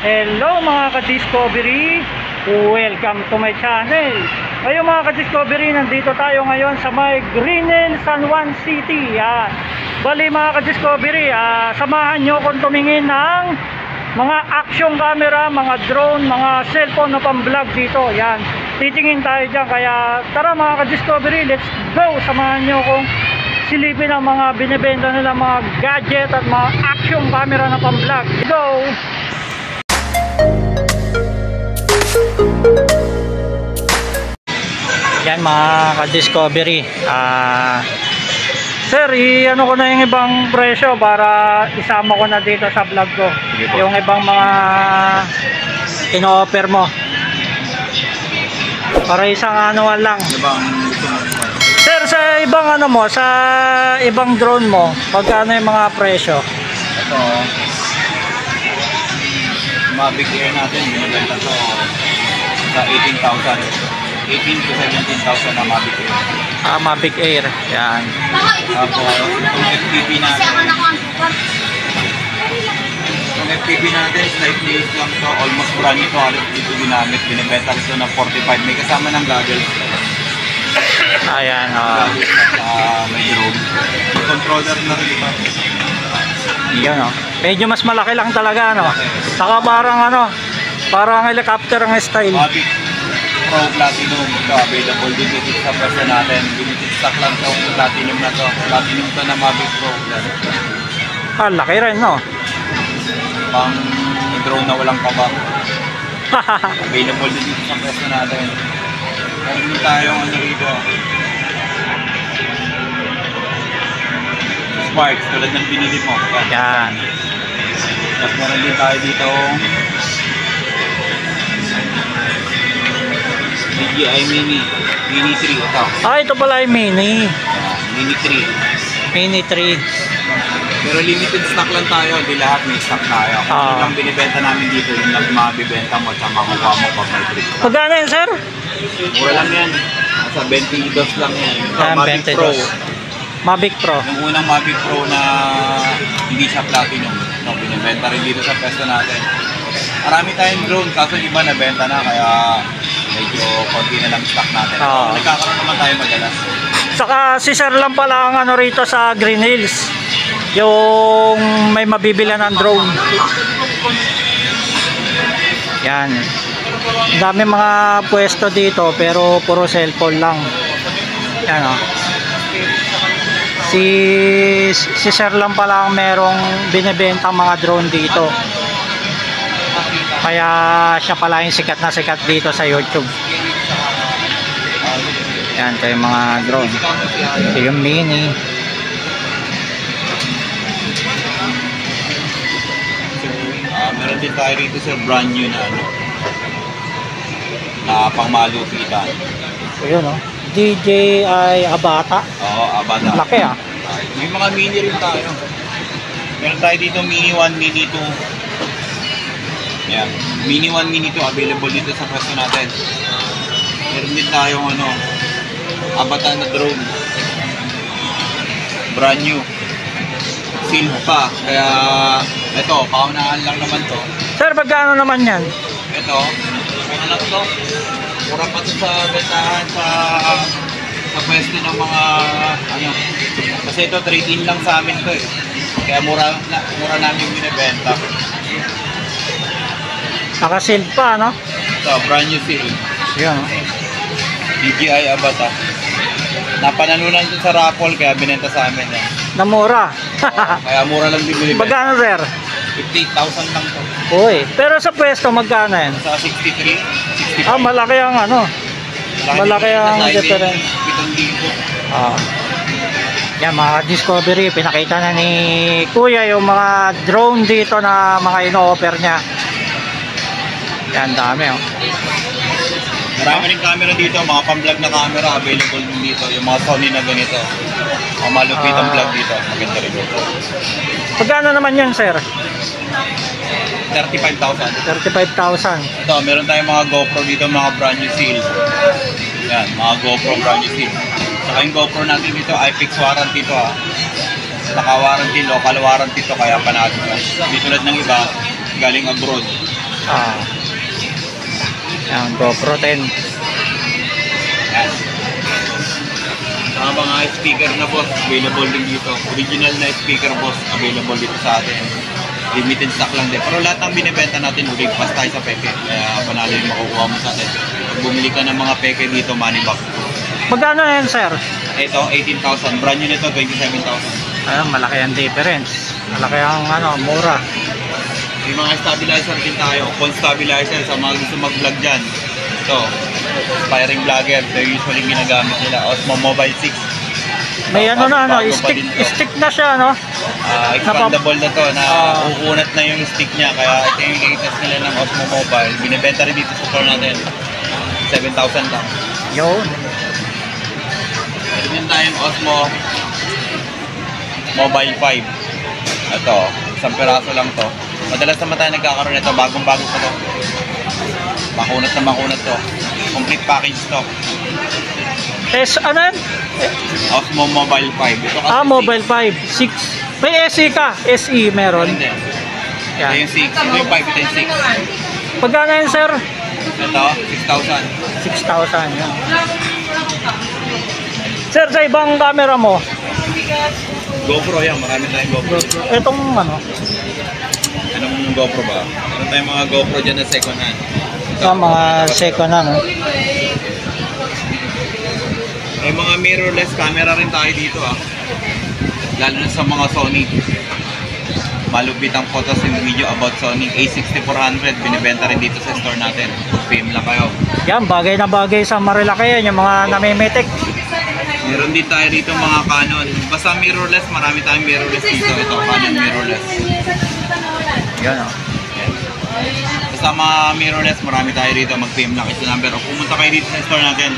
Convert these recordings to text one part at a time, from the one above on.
Hello mga ka-Discovery, welcome to my channel. Ayun mga ka-Discovery, nandito tayo ngayon sa may Greenhill, San Juan City. Bali mga ka-Discovery, samahan nyo kung tumingin ng mga action camera, mga drone, mga cellphone na pang-vlog dito. Yan, titingin tayo dyan. Kaya tara mga ka-Discovery, let's go. Samahan nyo kung silipin ang mga binibenta nila, mga gadget at mga action camera na pang-vlog. Go! Yan mga ka-Discovery, sir, ano ko na yung ibang presyo para isama ko na dito sa vlog ko. Yung ibang mga ino-offer mo para isang anual lang. Sir, sa ibang ano mo, sa ibang drone mo, magkano yung mga presyo? Ito, Mavic Air natin, binibenta to sa 18,000. 18 to 17,000 na Mavic Air. Mavic Air, yan. Tapos, itong FPV natin. Itong FPV natin, slightly used lang to. Almost brand new to. Halos dito ginamit. Binibenta ito ng 45. May kasama ng goggles. Ayan, Goggles at may drone. Controller na rin ito. yun, medyo mas malaki lang talaga, no? Saka parang helicopter ang style. Mavic Pro Platinum. Ito, available din dito sa presyo natin. Limited stock lang itong Platinum na to. Platinum to na Mavic Pro. Laki rin, no? Pang drone na walang kaba. Available din dito sa presyo natin. Meron din tayong ano rito. Sparks, tulad ng binili mo. Yan. Tapos meron din tayo dito DJI Mini 3 ito. Ito pala yung Mini. Mini 3. Mini 3. Pero limited stock lang tayo, hindi lahat may stock tayo. Kung ano lang binibenta namin dito, yung lang mabibenta mo at makukuha mo pa may trip. Magkano yan, sir? Mura lang yan. Nasa 22 lang yan. Mavic 22. Pro. Mavic Pro. Yung unang Mavic Pro na hindi siya Platinum. No, binibenta rin dito sa pwesto natin. Marami tayong drone, kaso iba nabenta na, kaya medyo konti na lang stock natin. Nagkakaroon naman tayo madalas. Saka si sir lang pala ang rito sa Green Hills, yung may mabibila ng drone. Yan, dami mga pwesto dito pero puro cellphone lang. Yan, si sir lang pala ang merong binibenta mga drone dito, kaya siya pala yung sikat na sikat dito sa YouTube. Yan, ito yung mga drone. Ito yung Mini. Meron din tayo rito sa brand new na na pangmalupitan. Ayun, DJI Avata. Oo, Avata. Laki, May mga mini rin tayo. Meron tayo dito Mini 1, Mini 2. Yan. Mini 1, Mini 2 available dito sa presyo natin. Meron din tayong Avata na drone. Brand new. Sealed pa. Kaya ito, paunahan lang naman to. Sir, magkano naman yan? Ito, ano na to? Mura pa to sa bentahan sa pwesto ng mga kasi ito trade-in lang sa amin to kaya mura namin yung binibenta. Naka-sealed pa, no? Ito, brand new seal. Yan, DJI Avata. Napanalunan dun sa raffle kaya binenta sa amin namura. Kaya mura lang din binibenta. Magkano, sir? 58,000 lang to. Uy, pero sa pwesto magkano yan? Sa 63, 65. Malaki ang malaki ang difference. 7,000. Yan mga Discovery, pinakita na ni Kuya yung mga drone dito na mga ino-offer niya. Yan, dami, Marami rin camera dito, mga pang-vlog na camera available din dito. Yung mga Sony na ganito. Mga malupit ang vlog dito. Maganda rin dito. Magkano naman yan, sir? 35,000. 35,000. Ito, meron tayong mga GoPro dito, mga brand new seal. Yan, mga GoPro brand new seal. Saka yung GoPro natin dito, iFix warranty ito Naka-warranty, local warranty ito, kaya panalo. Hindi tulad ng iba, galing abroad. Ah. Yan, GoPro 10. Yan. Saka mga speaker na boss, available din dito. Original na speaker boss, available dito sa atin. Limited stock lang din. Pero lahat ng binibenta natin, ulit pas tayo sa peke. Kaya panalo yung makukuha mo sa atin. Pag bumili ka ng mga peke dito, money back. Magkano na yan, sir? Ito, 18,000. Brand new nito, 27,000. Ayun, malaki ang difference. Malaki ang mura. May mga stabilizer din tayo. Phone stabilizer sa mga gusto mag-vlog dyan. Ito, aspiring vlogger. Ito usually ginagamit nila. Osmo Mobile 6. May stick na siya, no? Expandable na to, na uunat na yung stick niya. Kaya ito yung latest nila ng Osmo Mobile. Binibenta rin dito sa store natin. 7,000 lang. Yun. Meron din tayong Osmo Mobile 5. Ito, isang piraso lang to. Madalas naman tayo nagkakaroon nito, bagong-bago pa to. Makunat na makunat to. Complete package to. Ano yan? Osmo Mobile 5. Ito kasi Mobile 5. 6. May SE ka? SE meron? Hindi. Ito yung 6. Ito yung 5. Ito yung 6. Pagkano yan, sir? Ito, 6,000. 6,000 yan. Sir, sa ibang camera mo? GoPro yan. Marami tayong GoPro. Itong Anong GoPro ba? Meron tayong mga GoPro dyan na second hand. Ito, mga second hand. May mga mirrorless camera rin tayo dito lalo na sa mga Sony. Malupit ang photos and video about Sony A6400. Binibenta rin dito sa store natin. PM lang kayo. Yan, bagay na bagay sa Marilaki yan, yung mga namimitik. Meron din tayo dito mga Canon. Basta mirrorless, marami tayong mirrorless dito. Ito, Canon mirrorless. Yan Basta mga mirrorless, marami tayo dito. Mag-PM lang kayo sa number. O pumunta kayo dito sa store natin.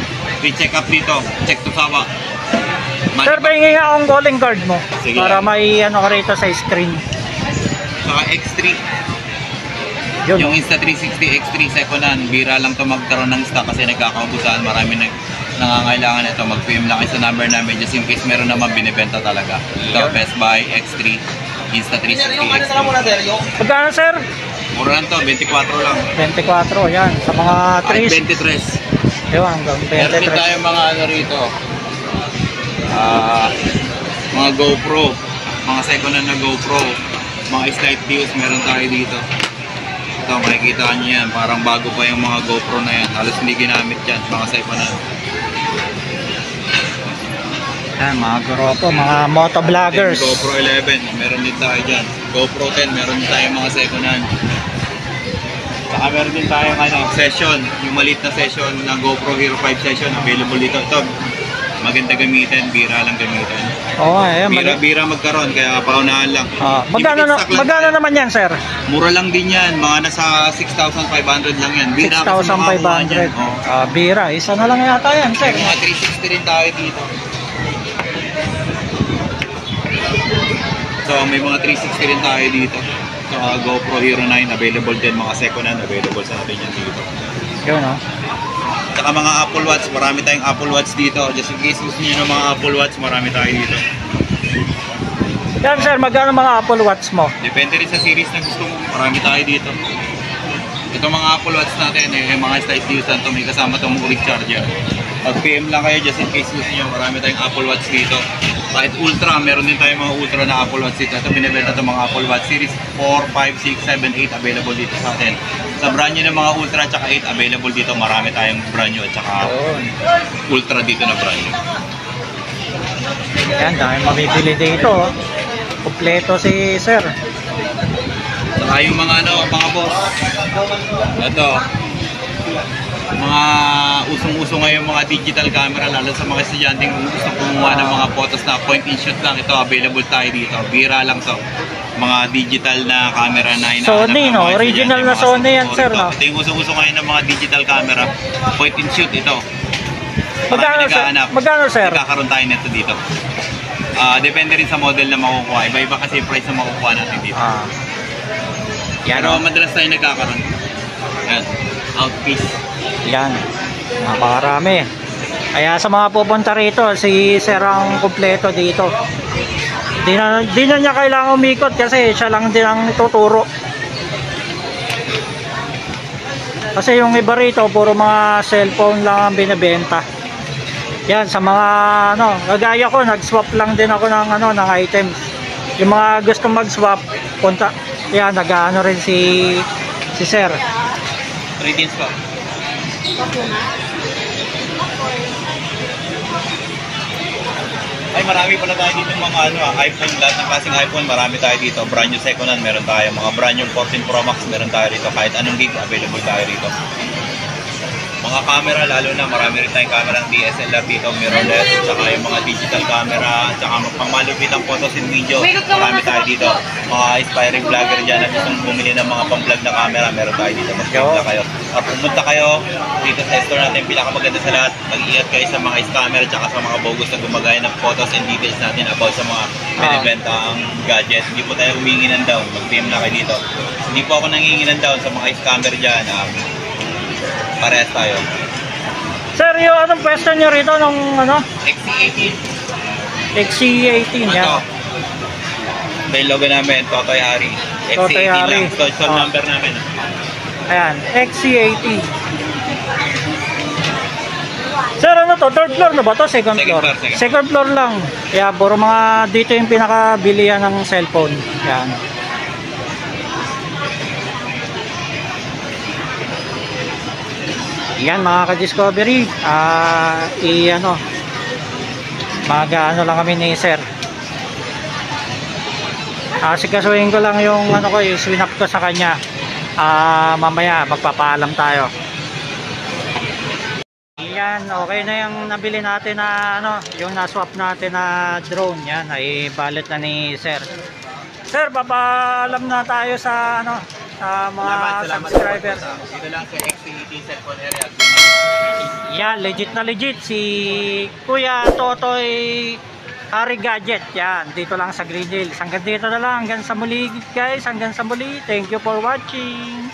I-check up dito. Check to Sawa. Sir, pahingi nga akong calling card mo. Sige para lang. may ka rito sa screen. Saka X3. Yung Insta360 X3 second hand. Bira lang to magkaroon ng stock kasi nagkakaubusan. Marami nangangailangan ito. Mag-PM lang kayo sa number namin. Just in case meron naman binibenta talaga. Ito, Best Buy X3. Insta360 X3. Pagkano, sir? Mura lang to, 24 lang. 24, yan. Sa mga 23. Yun, hanggang Meron din 23. tayo mga rito. Mga GoPro. Mga second hand na GoPro. Mga slide views meron tayo dito. Ito, makikita nyo yan. Parang bago pa yung mga GoPro na yan. Halos hindi ginamit yan. Mga second hand. Yan, mga GoPro, mga motovloggers. Then, GoPro 11. Meron din tayo dyan. GoPro 10. Meron din tayo mga second hand. Saka meron din tayo session. Yung maliit na session na GoPro Hero 5 session. Available dito. Ito, maganda gamitin. Bira lang gamitin. Oo, ayan. Bira magkaroon. Kaya paunahan lang. Magkano naman yan, sir? Mura lang din yan. Mga nasa 6,500 lang yan. Bira 6,500. Bira. Isa na lang yata yan, sir. May mga 360 rin tayo dito. So, may mga 360 rin tayo dito. So, GoPro Hero 9 available din. Mga second hand available sa atin yan dito. Yun, no? Saka mga Apple Watch. Marami tayong Apple Watch dito. Just in case gusto nyo ng mga Apple Watch, marami tayo dito. Yan, sir. Magkano mga Apple Watch mo? Depende rin sa series na gusto mo. Marami tayo dito. Ito mga Apple Watch natin, mga slide views to, may kasama itong quick charger. Pag-PM lang kayo just in case gusto nyo, marami tayong Apple Watch dito. Kahit Ultra, meron din tayong mga Ultra na Apple Watch dito. Ito binibenta itong mga Apple Watch Series 4, 5, 6, 7, 8 available dito sa atin. Sa brand new ng mga Ultra at 8 available dito, marami tayong brand new at saka Ultra dito na brand new. Yan, dahil mabibili dito. Kompleto si sir. Saka yung mga mga boss. Ito. Mga usong-uso ngayon mga digital camera, lalo sa mga estudyanteng gusto kumuha ng mga photos na point and shoot lang. Ito available tayo dito. Bira lang to. Mga digital na camera na hinahanap. Sony, no? Original na Sony yan, sir, no? Ito yung usong-uso ngayon ng mga digital camera. Point and shoot ito. Magkano, sir? Kakaroon tayo nito dito. Depende rin sa model na makukuha. Iba-iba kasi price na makukuha natin dito. Yan, pero madalas tayo nagkakaroon. Yan. Outpiece. Yan. Napakarami. Kaya sa mga pupunta rito, si sir ang kumpleto dito. Di na niya kailangan umikot kasi siya lang din ang tuturo. Kasi yung iba rito, puro mga cellphone lang ang binibenta. Yan, sa mga ano, kagaya ko, nag-swap lang din ako ng ano, ng items. Yung mga gustong mag-swap, punta. Yan, nag-ano rin si Sir. 3 tins po. Ay, marami pala tayo dito mga ano, iPhone, lahat ng klaseng iPhone, marami tayo dito. Brand new second hand, meron tayo. Mga brand new 14 Pro Max, meron tayo dito. Kahit anong gig, available tayo dito. Mga camera, lalo na marami rin tayong camera ng DSLR dito, mirrorless, tsaka yung mga digital camera, tsaka pangmalupit ang photos and video, marami tayo dito. Mga aspiring vlogger dyan na gustong bumili ng mga pang-vlog na camera, meron tayo dito. Mas kayo. At pumunta kayo dito sa store natin, pinakamaganda sa lahat. Mag-iingat kayo sa mga scammer, tsaka sa mga bogus na gumagaya ng photos and details natin about sa mga binibenta ang gadget. Hindi po tayo humingi ng down, mag-PM na kayo dito. Hindi po ako nangingi ng down sa mga scammer dyan. Parehas tayo. Sir, yung anong pwesto nyo rito nung ano? XC18. XC18 yan. Ito. Ito yung logo namin, Totoy Hari. Totoy XC18 Hari. lang. Ito yung number namin. Ayan, XC80. Sir, ano to? Third floor na ba to? Second floor? Second floor lang. Kaya puro mga dito yung pinakabilihan ng cellphone. Ayan. Yan mga ka-discovery, mag-ano lang kami ni Sir. Sikasuhin ko lang yung ano ko, yung swinap ko sa kanya. Mamaya magpapaalam tayo. Yan, okay na yung nabili natin na ano, yung na-swap natin na drone. Yan, ay balit na ni Sir. Sir, papaalam na tayo sa ano, sa mga subscribers. Dito lang sa XC18 cellphone area. Yan, legit na legit si Kuya Totoy Hari Gadget. Yan, dito lang sa Green Hills. Hanggang dito na lang, hanggang sa muli guys, hanggang sa muli. Thank you for watching.